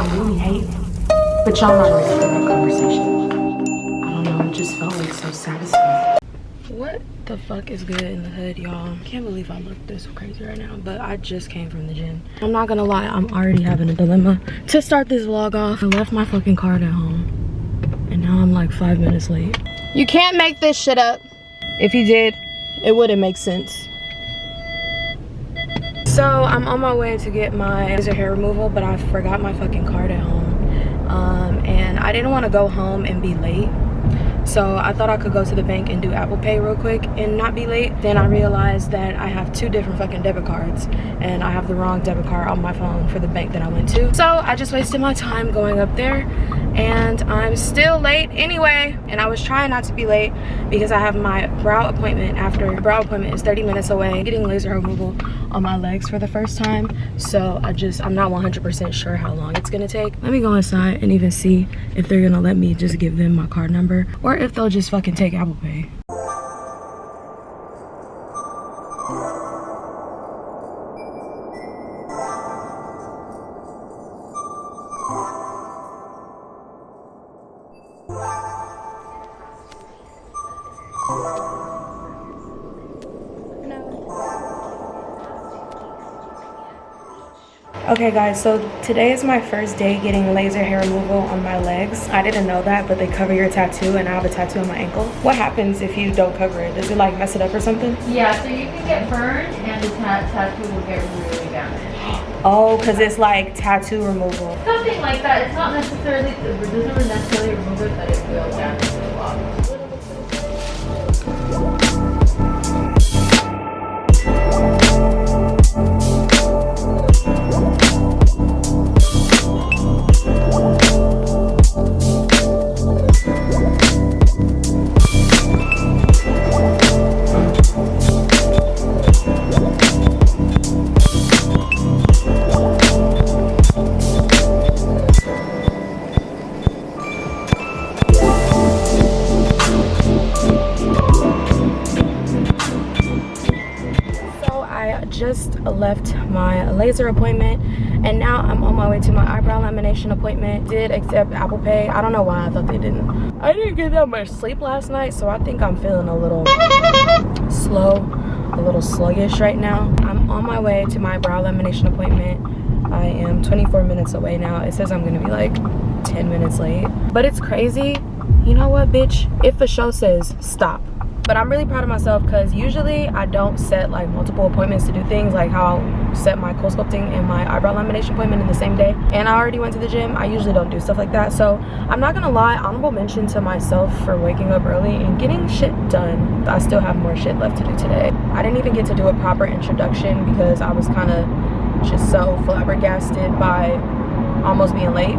I really hate. But y'all not ready for that conversation. I don't know, it just felt like so satisfying. What the fuck is good in the hood, y'all? Can't believe I look this crazy right now, but I just came from the gym. I'm not gonna lie, I'm already having a dilemma. To start this vlog off, I left my fucking card at home. And now I'm like 5 minutes late. You can't make this shit up. If you did, it wouldn't make sense. So I'm on my way to get my laser hair removal, but I forgot my fucking card at home. And I didn't want to go home and be late. So I thought I could go to the bank and do Apple Pay real quick and not be late. Then I realized that I have 2 different fucking debit cards and I have the wrong debit card on my phone for the bank that I went to. So I just wasted my time going up there and I'm still late anyway. And I was trying not to be late because I have my brow appointment after. My brow appointment is 30 minutes away. Getting laser removal on my legs for the first time. So I'm not 100% sure how long it's gonna take. Let me go inside and even see if they're gonna let me just give them my card number or if they'll just fucking take Apple Pay. Okay guys, so today is my first day getting laser hair removal on my legs. I didn't know that, but they cover your tattoo and I have a tattoo on my ankle. What happens if you don't cover it? Does it like mess it up or something? Yeah, so you can get burned and the tattoo will get really damaged. Oh, because it's like tattoo removal. Something like that. It's not necessarily, it doesn't necessarily remove it, but it will damage it a lot. Just left my laser appointment and now I'm on my way to my eyebrow lamination appointment. Did accept Apple Pay. I don't know why I thought they didn't. I didn't get that much sleep last night, so I think I'm feeling a little slow, a little sluggish right now. I'm on my way to my brow lamination appointment. I am 24 minutes away now. It says I'm gonna be like 10 minutes late, but it's crazy. You know what, bitch? If the show says stop. But I'm really proud of myself because usually I don't set like multiple appointments to do things, like how I'll set my cold sculpting and my eyebrow lamination appointment in the same day. And I already went to the gym. I usually don't do stuff like that. So I'm not gonna lie, honorable mention to myself for waking up early and getting shit done. I still have more shit left to do today. I didn't even get to do a proper introduction because I was kind of just so flabbergasted by almost being late.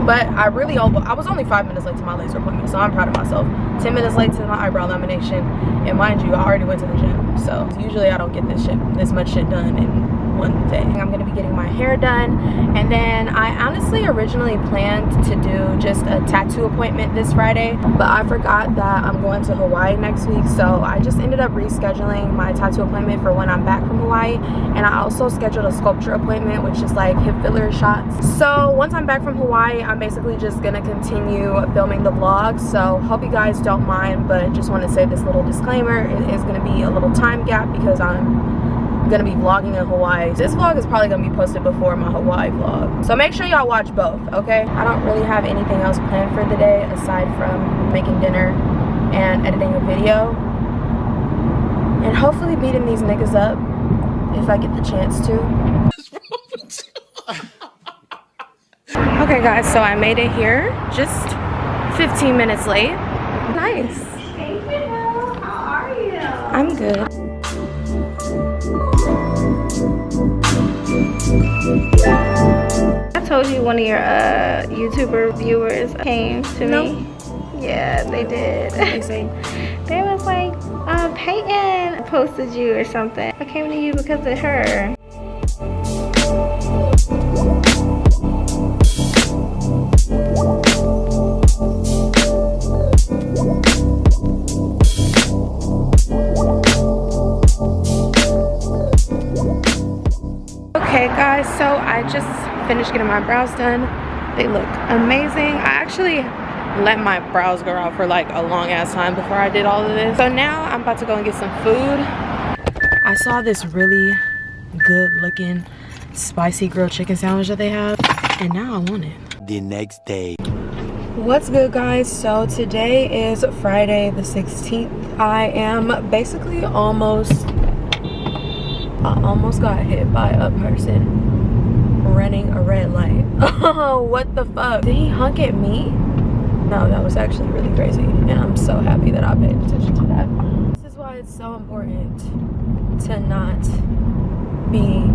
But I was only 5 minutes late to my laser appointment, so I'm proud of myself. 10 minutes late to my eyebrow lamination, and mind you, I already went to the gym. So usually I don't get this much shit done in one day. I'm gonna be getting my hair done, and then I honestly originally planned to do just a tattoo appointment this Friday, but I forgot that I'm going to Hawaii next week, so I just ended up rescheduling my tattoo appointment for when I'm back from Hawaii. And I also scheduled a sculpture appointment, which is like hip filler shots. So once I'm back from Hawaii, I'm basically just gonna continue filming the vlog. So hope you guys don't mind, but just want to say this little disclaimer. It is gonna be a little time gap because I'm gonna be vlogging in Hawaii. This vlog is probably gonna be posted before my Hawaii vlog, so make sure y'all watch both, okay? I don't really have anything else planned for the day aside from making dinner and editing a video and hopefully beating these niggas up if I get the chance to. Okay guys, so I made it here just 15 minutes late. Nice. Thank you. How are you? I'm good. I told you one of your YouTuber viewers came to me. Yeah, they did. What did they say? They was like, Payton posted you or something. I came to you because of her. Okay guys, so I just finished getting my brows done. They look amazing. I actually let my brows grow out for like a long ass time before I did all of this. So now I'm about to go and get some food. I saw this really good looking spicy grilled chicken sandwich that they have, and now I want it. The next day. What's good, guys? So today is Friday the 16th. I am basically I almost got hit by a person running a red light. Oh, what the fuck? Did he honk at me? No, that was actually really crazy, and I'm so happy that I paid attention to that. This is why it's so important to not be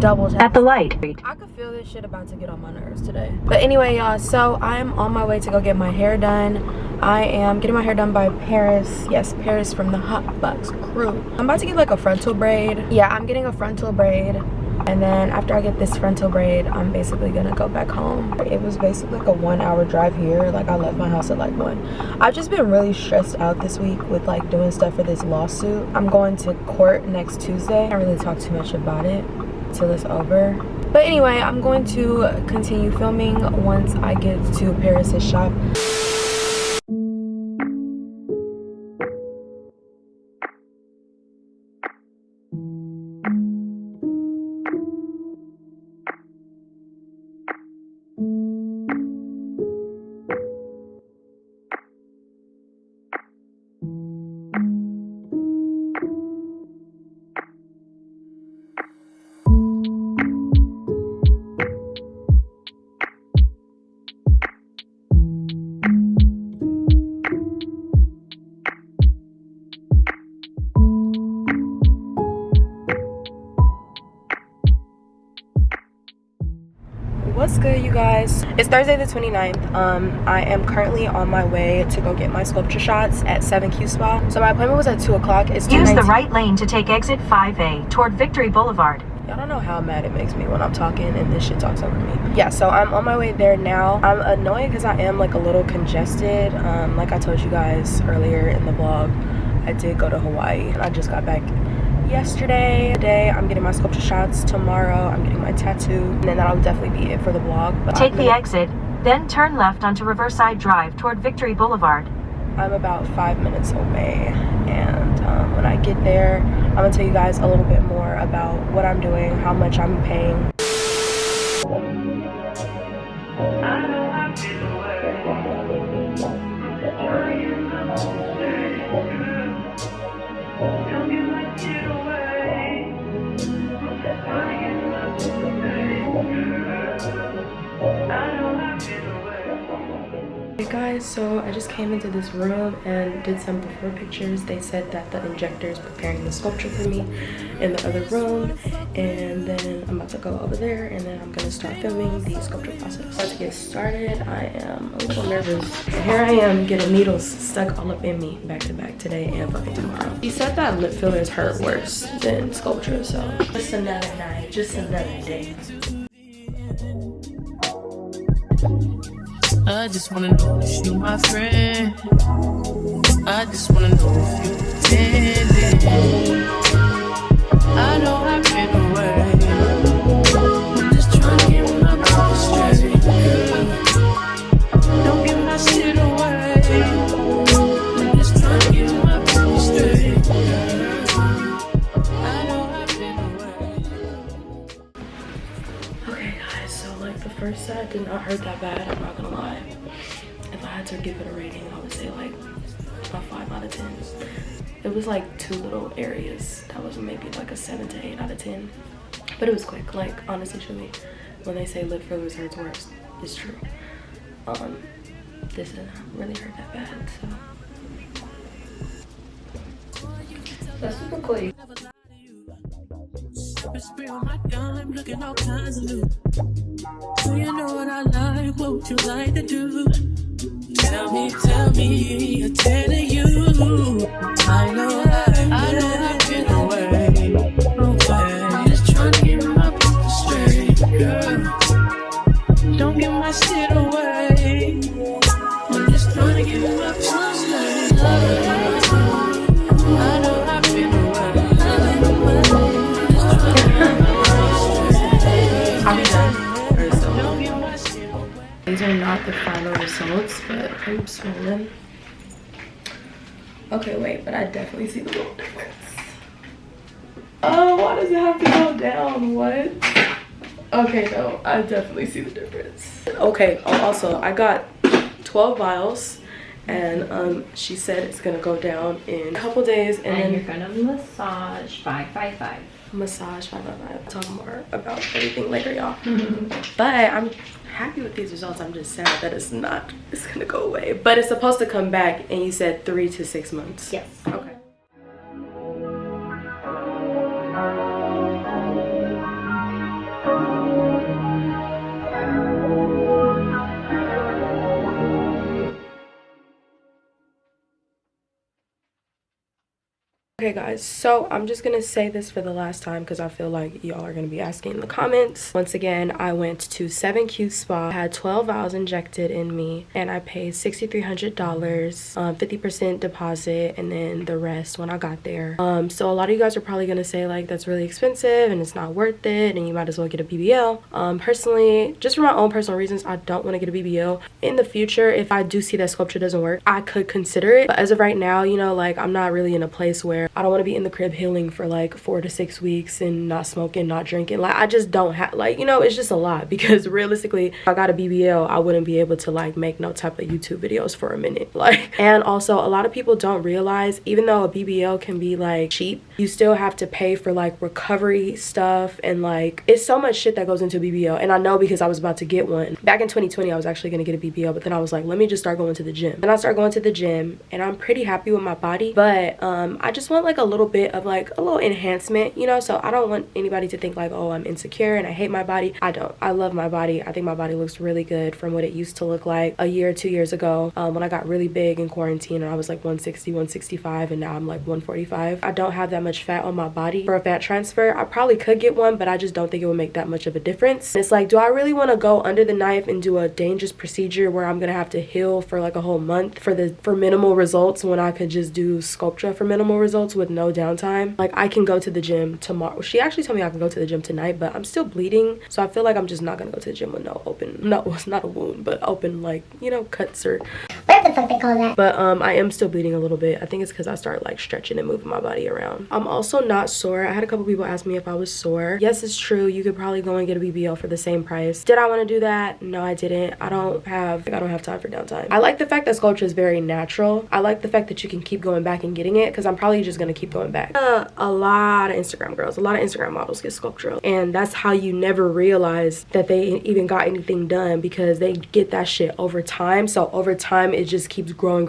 double tapped at the light. I could feel this shit about to get on my nerves today. But anyway, y'all, so I'm on my way to go get my hair done. I am getting my hair done by Paris. Yes, Paris from the Hot Box crew. I'm about to get like a frontal braid. Yeah, I'm getting a frontal braid. And then after I get this frontal braid, I'm basically gonna go back home. It was basically like a 1 hour drive here. Like, I left my house at like 1. I've just been really stressed out this week with like doing stuff for this lawsuit. I'm going to court next Tuesday. I can't really talk too much about it till it's over. But anyway, I'm going to continue filming once I get to Paris's shop. What's good, you guys? It's Thursday the 29th. I am currently on my way to go get my sculpture shots at 7Q Spa. So my appointment was at 2 o'clock. It's Use the right lane to take exit 5A toward Victory Boulevard. Y'all don't know how mad it makes me when I'm talking and this shit talks over me. Yeah, so I'm on my way there now. I'm annoyed because I am like a little congested. Like I told you guys earlier in the vlog, I did go to Hawaii and I just got back yesterday. Today I'm getting my sculpture shots. Tomorrow I'm getting my tattoo, and then that'll definitely be it for the vlog. But take the exit, then turn left onto Riverside Drive toward Victory Boulevard. I'm about 5 minutes away, and when I get there, I'm gonna tell you guys a little bit more about what I'm doing, how much I'm paying. Hey guys, so I just came into this room and did some before pictures. They said that the injector is preparing the sculpture for me in the other room, and then I'm about to go over there and then I'm gonna start filming the sculpture process. About to get started. I am a little nervous. And here I am getting needles stuck all up in me back to back today and fucking tomorrow. He said that lip fillers hurt worse than sculpture, so just another night, just another day. I just wanna know if you my friend. I just wanna know if you pretending. I know I've been away. I'm just trying to get my mind straight. Don't give my shit away. I'm just trying to get my mind straight. I know I've been away. Okay guys, so like the first set did not hurt that bad, I'm not gonna lie. If I had to give it a rating, I would say like a 5 out of 10. It was like 2 little areas that was maybe like a 7 to 8 out of 10. But it was quick, like honestly, truly, when they say lip fillers hurts worse, it's true. This didn't really hurt that bad, so. That's super cool. Spray on my dime, looking all kinds of new. So you know what I like, what would you like to do? Tell me, I'm telling you. I know I've been away. I'm just trying to get my picture straight, girl. Don't give my shit away. I'm just trying to get my picture straight. I know I've been away. I'm done. These are not the final results, but I'm swollen. Okay, wait, but I definitely see the little difference. Oh, why does it have to go down? What? Okay, no, I definitely see the difference. Okay, also, I got 12 vials, and she said it's gonna go down in a couple days, and then you're gonna massage 555. Massage 555. Talk more about everything later, y'all. But I'm happy with these results. I'm just sad that it's gonna go away. But it's supposed to come back, and you said 3 to 6 months. Yes. Okay. Okay guys, so I'm just gonna say this for the last time because I feel like y'all are gonna be asking in the comments. Once again, I went to 7Q Spa, had 12 vials injected in me, and I paid $6,300, 50% deposit, and then the rest when I got there. So a lot of you guys are probably gonna say like that's really expensive and it's not worth it and you might as well get a BBL. Personally, just for my own personal reasons, I don't want to get a BBL. In the future, if I do see that sculpture doesn't work, I could consider it, but as of right now, you know, like I'm not really in a place where I don't want to be in the crib healing for like 4 to 6 weeks and not smoking, not drinking. Like I just don't have, like, you know, it's just a lot, because realistically if I got a BBL I wouldn't be able to like make no type of YouTube videos for a minute. Like, and also a lot of people don't realize, even though a BBL can be like cheap, you still have to pay for like recovery stuff, and like it's so much shit that goes into a BBL. And I know because I was about to get one back in 2020. I was actually going to get a BBL, but then I was like, let me just start going to the gym. And I started going to the gym and I'm pretty happy with my body, but I just want like a little bit of like a little enhancement, you know. So I don't want anybody to think like, oh, I'm insecure and I hate my body. I don't. I love my body. I think my body looks really good from what it used to look like a year or 2 years ago, when I got really big in quarantine and I was like 160, 165, and now I'm like 145. I don't have that much fat on my body. For a fat transfer, I probably could get one, but I just don't think it would make that much of a difference. And it's like, do I really want to go under the knife and do a dangerous procedure where I'm gonna have to heal for like a whole month for minimal results, when I could just do sculptra for minimal results with no downtime? Like, I can go to the gym tomorrow. She actually told me I can go to the gym tonight, but I'm still bleeding, so I feel like I'm just not gonna go to the gym with no open, no, it's not a wound, but open, like, you know, cuts or what the fuck they call that. But I am still bleeding a little bit. I think it's because I started like stretching and moving my body around. I'm also not sore. I had a couple people ask me if I was sore. Yes, it's true. You could probably go and get a BBL for the same price. Did I want to do that? No, I didn't. I don't have time for downtime. I like the fact that sculpture is very natural. I like the fact that you can keep going back and getting it, because I'm probably just gonna keep going back. A lot of Instagram girls, a lot of Instagram models get sculpture, and that's how you never realize that they even got anything done, because they get that shit over time. So over time it just keeps growing,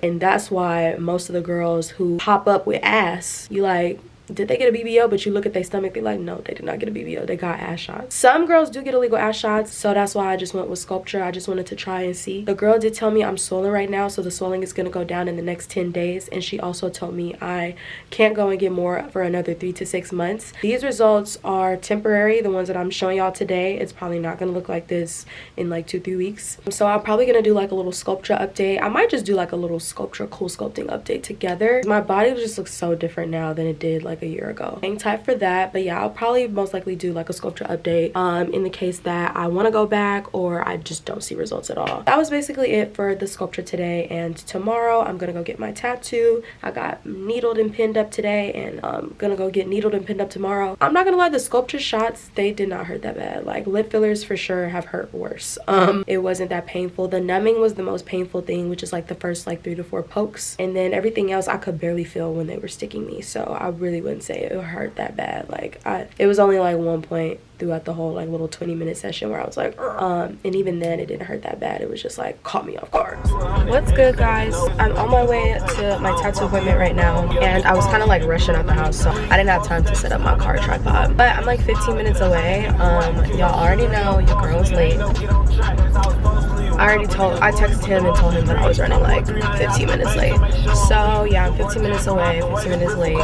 and that's why most of the girls who pop up with ass, you like, did they get a BBL? But you look at their stomach, they're like, no, they did not get a BBL. They got ass shots. Some girls do get illegal ass shots, so that's why I just went with sculpture. I just wanted to try and see. The girl did tell me I'm swollen right now, so the swelling is going to go down in the next 10 days. And she also told me I can't go and get more for another 3 to 6 months. These results are temporary. The ones that I'm showing y'all today, it's probably not going to look like this in like 2-3 weeks. So I'm probably going to do like a little sculpture update. I might just do like a little sculpture cool sculpting update together. My body just looks so different now than it did like a year ago. Hang tight for that. But yeah, I'll probably most likely do like a sculpture update in the case that I want to go back or I just don't see results at all. That was basically it for the sculpture today, and tomorrow I'm gonna go get my tattoo. I got needled and pinned up today, and I'm gonna go get needled and pinned up tomorrow. I'm not gonna lie, the sculpture shots, they did not hurt that bad. Like, lip fillers for sure have hurt worse. It wasn't that painful. The numbing was the most painful thing, which is like the first like 3 to 4 pokes, and then everything else I could barely feel when they were sticking me. So I really wouldn't say it hurt that bad. Like, it was only like one point throughout the whole like little 20-minute session where I was like, and even then it didn't hurt that bad. It was just like caught me off guard. What's good, guys? I'm on my way to my tattoo appointment right now, and I was kind of like rushing out the house, so I didn't have time to set up my car tripod, but I'm like 15 minutes away. Y'all already know your girl was late. I texted him and told him that I was running like 15 minutes late. So yeah, I'm 15 minutes away, 15 minutes late.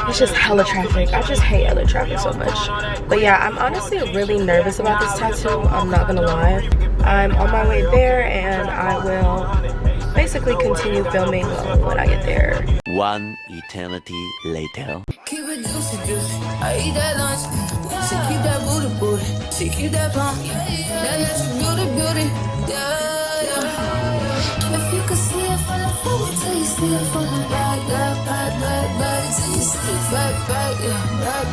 It's just hella traffic. I just hate LA traffic so much. But yeah, I'm honestly really nervous about this tattoo. I'm not gonna lie. I'm on my way there, and I will basically continue filming when I get there. One eternity later. Keep it juicy, juicy. I eat that lunch. She keep that booty booty. She keep that plump. That natural beauty. Yeah, yeah. If you could see it from the front till you see it from the back, back till you see it back, yeah,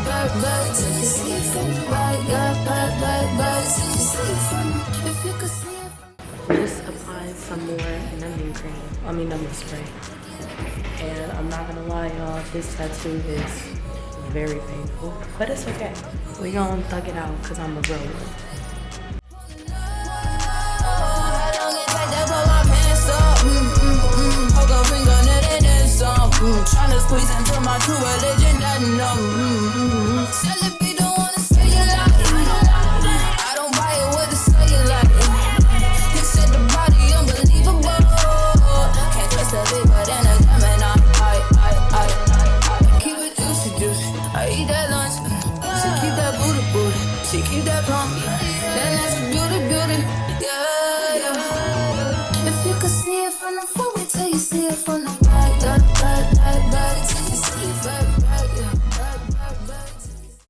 back till you see it from the back, yeah, back till you see it from the. If you could see it from Just applied some more numbing cream. I mean numbing spray. And I'm not gonna lie, y'all, this tattoo is very painful, but it's okay. We gonna thug it out because I'm a real one. Tryna squeeze into my true religion, that no. Celebrity don't wanna say you like I don't buy it with the cellulite. He said the body unbelievable. Can't trust a big but then again, I keep it juicy. I eat that lunch. She keep that booty. She keep that plump. That natural beauty. Yeah, yeah. If you could see it from the front, wait till you see it from the back.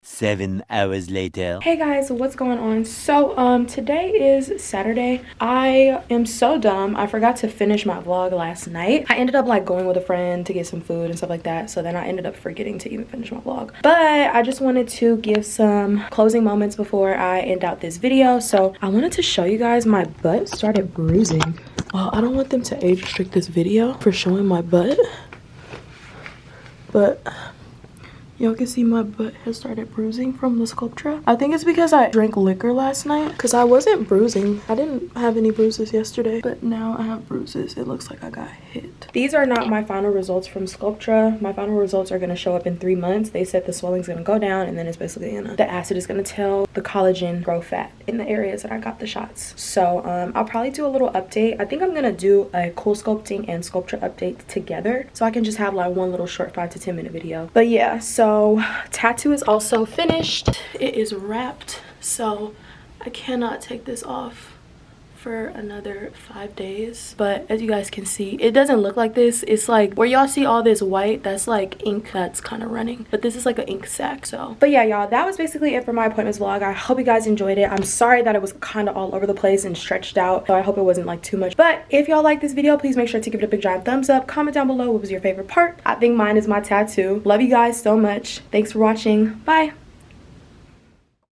7 hours later. Hey guys, what's going on? So today is Saturday. I am so dumb. I forgot to finish my vlog last night. I ended up like going with a friend to get some food and stuff like that, so then I ended up forgetting to even finish my vlog. But I just wanted to give some closing moments before I end out this video. So I wanted to show you guys my butt started bruising. Well, I don't want them to age restrict this video for showing my butt, but y'all can see my butt has started bruising from the sculptra. I think it's because I drank liquor last night, because I wasn't bruising. I didn't have any bruises yesterday, but now I have bruises. It looks like I got hit. These are not my final results from sculptra. My final results are going to show up in 3 months. They said the swelling's going to go down, and then it's basically the acid is going to tell the collagen grow fat in the areas that I got the shots. So I'll probably do a little update. I think I'm going to do a cool sculpting and sculptra update together, so I can just have like one little short 5 to 10 minute video. But yeah, so tattoo is also finished. It is wrapped, so I cannot take this off for another 5 days. But as you guys can see, it doesn't look like this. It's like where y'all see all this white, that's like ink that's kind of running, but this is like an ink sac. So but yeah, y'all, that was basically it for my appointments vlog. I hope you guys enjoyed it. I'm sorry that it was kind of all over the place and stretched out, so I hope it wasn't like too much. But if y'all like this video, please make sure to give it a big giant thumbs up. Comment down below what was your favorite part. I think mine is my tattoo. Love you guys so much. Thanks for watching. Bye.